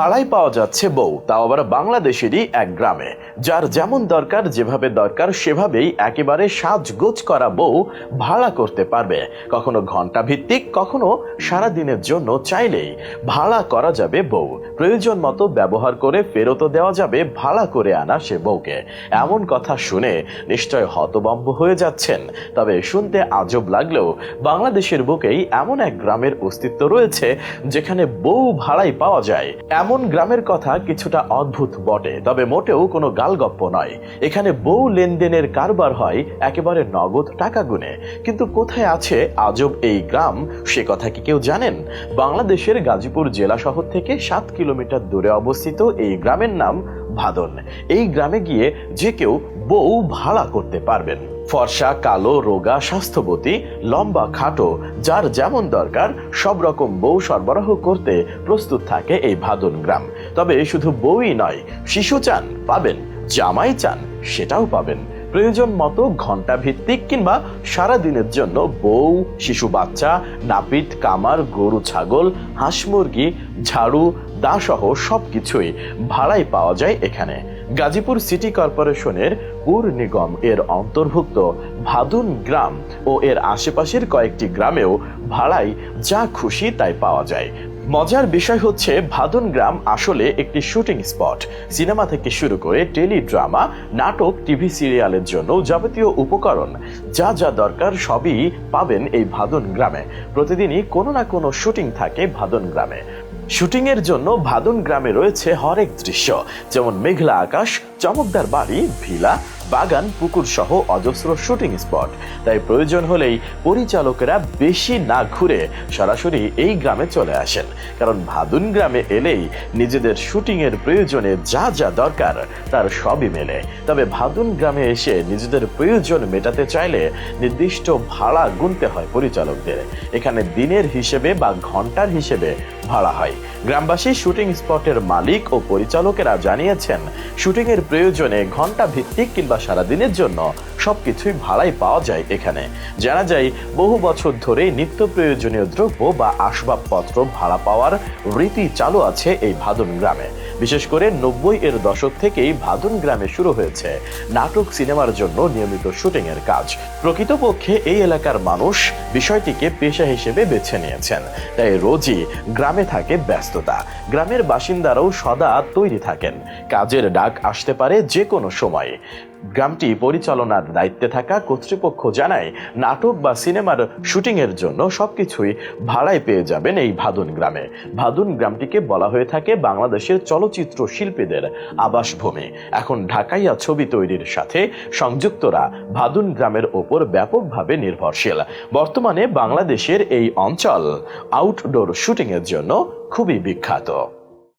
ভাড়ায় পাওয়া যাচ্ছে বউ, তাও আবার বাংলাদেশেরই এক গ্রামে। যার যেমন দরকার, যেভাবে দরকার সেভাবেই একেবারে সাজগোজ করা বউ ভাড়া করতে পারবে। কখনো ঘন্টা ভিত্তিক, কখনো সারাদিনের জন্য চাইলেই ভাড়া করা যাবে বউ। প্রয়োজন মতো ব্যবহার করে ফেরতও দেওয়া যাবে ভাড়া করে আনা সে বউকে। এমন কথা শুনে নিশ্চয় হতভম্ব হয়ে যাচ্ছেন। তবে শুনতে আজব লাগলেও বাংলাদেশের বুকেই এমন এক গ্রামের অস্তিত্ব রয়েছে যেখানে বউ ভাড়ায় পাওয়া যায়। এমন গ্রামের কথা কিছুটা অদ্ভুত বটে, তবে মোটেও কোনো গালগপ্প নয়। এখানে বউ লেনদেনের কারবার হয় একেবারে নগদ টাকা গুনে। কিন্তু কোথায় আছে আজব এই গ্রাম, সে কথা কি কেউ জানেন? বাংলাদেশের গাজীপুর জেলা শহর থেকে 7 কিলোমিটার দূরে অবস্থিত এই গ্রামের নাম ভাদন। এই গ্রামে গিয়ে যে কেউ বউ ভাড়া করতে পারবেন। ফর্সা, কালো, রোগা, স্বাস্থ্যবতী, লম্বা, খাটো, যার যেমন দরকার সব রকম বউ সরবরাহ করতে প্রস্তুত থাকে এই ভাদন গ্রাম। তবে শুধু বউই নয়, শিশু চান পাবেন, জামাই চান সেটাও পাবেন। প্রয়োজন মতো ঘন্টা ভিত্তিক কিংবা সারা দিনের জন্য বউ, শিশু বাচ্চা, নাপিত, কামার, গরু, ছাগল, হাঁস, মুরগি, ঝাড়ু, দা সহ সবকিছুই ভাড়ায় পাওয়া যায় এখানে। গাজীপুর সিটি কর্পোরেশনের পুর নিগম এর অন্তর্ভুক্ত ভাদুন গ্রাম ও এর আশেপাশের কয়েকটি গ্রামেও ভাড়ায় যা খুশি তাই পাওয়া যায়। মজার বিষয় হচ্ছে, ভাদন গ্রাম আসলে একটি শুটিং স্পট। সিনেমা থেকে শুরু করে টেলিড্রামা, নাটক, টিভি সিরিয়ালের জন্য যাবতীয় উপকরণ যা যা দরকার সবই পাবেন এই ভাদন গ্রামে। প্রতিদিনই কোনো না কোনো শুটিং থাকে ভাদন গ্রামে। শুটিং এর জন্য ভাদন গ্রামে রয়েছে হরেক দৃশ্য, যেমন মেঘলা আকাশ, চমকদার বাড়ি, ভিলা, বাগান, পুকুর সহ অজস্র শুটিং স্পট। তাই প্রয়োজন হলেই পরিচালকেরা বেশি না ঘুরে সরাসরি এই গ্রামে চলে আসেন। কারণ ভাদুন গ্রামে এলেই নিজেদের শুটিং এর প্রয়োজনে যা যা দরকার তার সবই মেলে। তবে ভাদুন গ্রামে এসে নিজেদের প্রয়োজন মেটাতে চাইলে নির্দিষ্ট ভাড়া গুনতে হয় পরিচালকদের। এখানে দিনের হিসেবে বা ঘন্টার হিসেবে ভাড়া হয়। গ্রামবাসী শুটিং স্পটের মালিক ও পরিচালকেরা জানিয়েছেন, শুটিং এর প্রয়োজনে ঘন্টা ভিত্তিক কিংবা সারাদিনের জন্য সবকিছুই ভাড়ায় পাওয়া যায় এখানে। জানা যায়, বহু বছর ধরে নিত্য প্রয়োজনীয় দ্রব্য বা আসবাবপত্র ভাড়া পাওয়ার রীতি চালু আছে এই ভাদন গ্রামে। বিশেষ করে 90-এর দশক থেকেই ভাদন গ্রামে শুরু হয়েছে নাটক, সিনেমার জন্য নিয়মিত শুটিং এর কাজ। প্রকৃতপক্ষে এই এলাকার মানুষ বিষয়টিকে পেশা হিসেবে বেছে নিয়েছেন। তাই রোজই গ্রামে থাকে ব্যস্ততা। গ্রামের বাসিন্দারাও সদা তৈরি থাকেন, কাজের ডাক আসতে পারে যে কোনো সময়। গ্রামটি পরিচালনার দায়িত্বে থাকা কর্তৃপক্ষ জানায়, নাটক বা সিনেমার শুটিং এর জন্য সবকিছুই ভাড়ায় পেয়ে যাবেন এই ভাদুন গ্রামে। ভাদুন গ্রামটিকে বলা হয়ে থাকে বাংলাদেশের চলচ্চিত্র শিল্পীদের আবাসভূমি। এখন ঢাকাইয়া ছবি তৈরির সাথে সংযুক্তরা ভাদুন গ্রামের ওপর ব্যাপকভাবে নির্ভরশীল। বর্তমানে বাংলাদেশের এই অঞ্চল আউটডোর শুটিং এর জন্য খুবই বিখ্যাত।